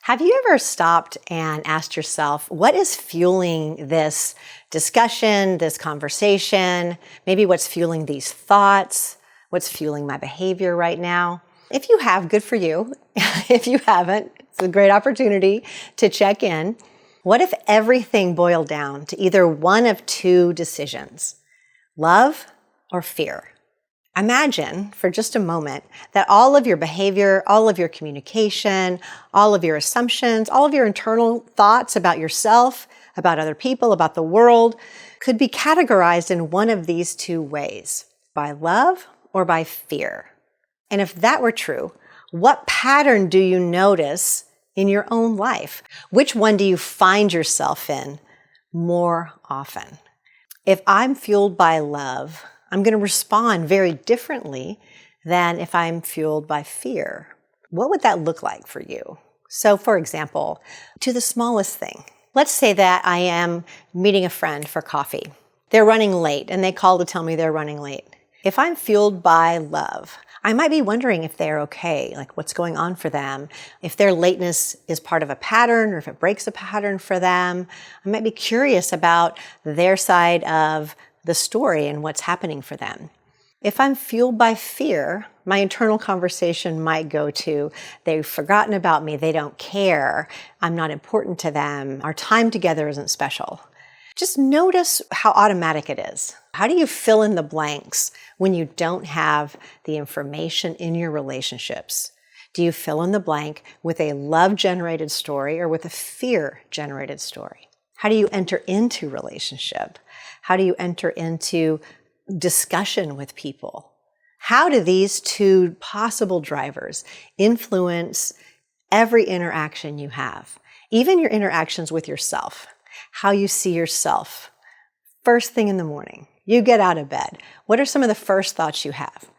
Have you ever stopped and asked yourself, what is fueling this discussion, this conversation? Maybe what's fueling these thoughts? What's fueling my behavior right now? If you have, good for you. If you haven't, it's a great opportunity to check in. What if everything boiled down to either one of two decisions, love or fear? Imagine for just a moment that all of your behavior, all of your communication, all of your assumptions, all of your internal thoughts about yourself, about other people, about the world, could be categorized in one of these two ways, by love or by fear. And if that were true, what pattern do you notice in your own life? Which one do you find yourself in more often? If I'm fueled by love, I'm going to respond very differently than if I'm fueled by fear. What would that look like for you? So, for example, to the smallest thing. Let's say that I am meeting a friend for coffee. They're running late and they call to tell me they're running late. If I'm fueled by love, I might be wondering if they're okay, like what's going on for them, if their lateness is part of a pattern or if it breaks a pattern for them. I might be curious about their side of the story and what's happening for them. If I'm fueled by fear, my internal conversation might go to, they've forgotten about me, they don't care, I'm not important to them, our time together isn't special. Just notice how automatic it is. How do you fill in the blanks when you don't have the information in your relationships? Do you fill in the blank with a love-generated story or with a fear-generated story? How do you enter into relationship? How do you enter into discussion with people? How do these two possible drivers influence every interaction you have? Even your interactions with yourself, how you see yourself. First thing in the morning, you get out of bed. What are some of the first thoughts you have?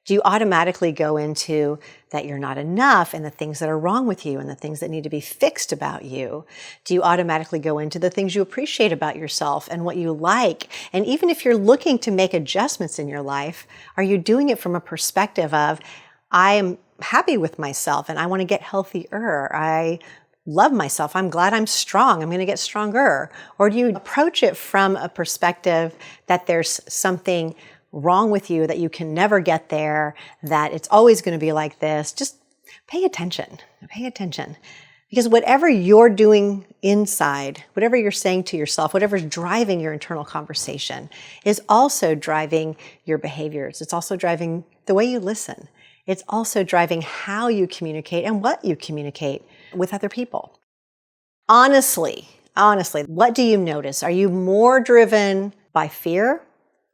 Do you automatically go into that you're not enough and the things that are wrong with you and the things that need to be fixed about you? Do you automatically go into the things you appreciate about yourself and what you like? And even if you're looking to make adjustments in your life, are you doing it from a perspective of, I am happy with myself and I want to get healthier. I love myself. I'm glad I'm strong. I'm going to get stronger. Or do you approach it from a perspective that there's something wrong with you, that you can never get there, that it's always going to be like this? Just pay attention. Pay attention. Because whatever you're doing inside, whatever you're saying to yourself, whatever's driving your internal conversation is also driving your behaviors. It's also driving the way you listen. It's also driving how you communicate and what you communicate with other people. Honestly, what do you notice? Are you more driven by fear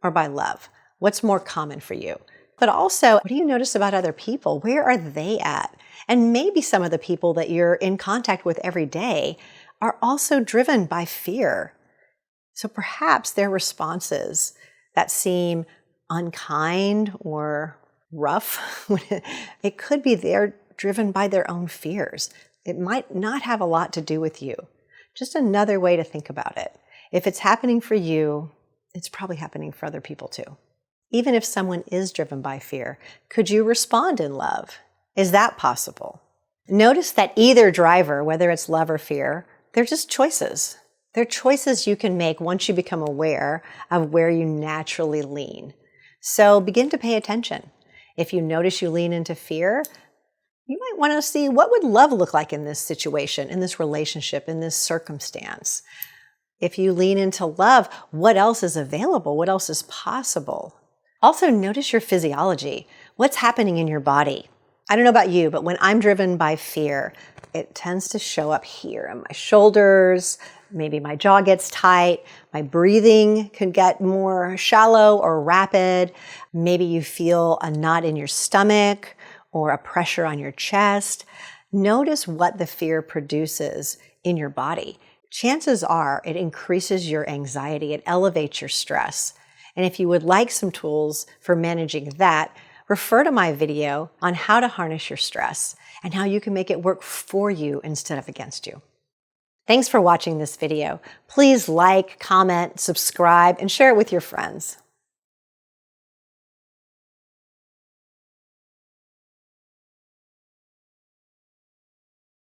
or by love? What's more common for you? But also, what do you notice about other people? Where are they at? And maybe some of the people that you're in contact with every day are also driven by fear. So perhaps their responses that seem unkind or rough, it could be they're driven by their own fears. It might not have a lot to do with you. Just another way to think about it. If it's happening for you, it's probably happening for other people too. Even if someone is driven by fear, could you respond in love? Is that possible? Notice that either driver, whether it's love or fear, they're just choices. They're choices you can make once you become aware of where you naturally lean. So begin to pay attention. If you notice you lean into fear, you might want to see, what would love look like in this situation, in this relationship, in this circumstance? If you lean into love, what else is available? What else is possible? Also, notice your physiology. What's happening in your body? I don't know about you, but when I'm driven by fear, it tends to show up here in my shoulders. Maybe my jaw gets tight. My breathing could get more shallow or rapid. Maybe you feel a knot in your stomach or a pressure on your chest. Notice what the fear produces in your body. Chances are it increases your anxiety. It elevates your stress. And if you would like some tools for managing that, refer to my video on how to harness your stress and how you can make it work for you instead of against you. Thanks for watching this video. Please like, comment, subscribe, and share it with your friends.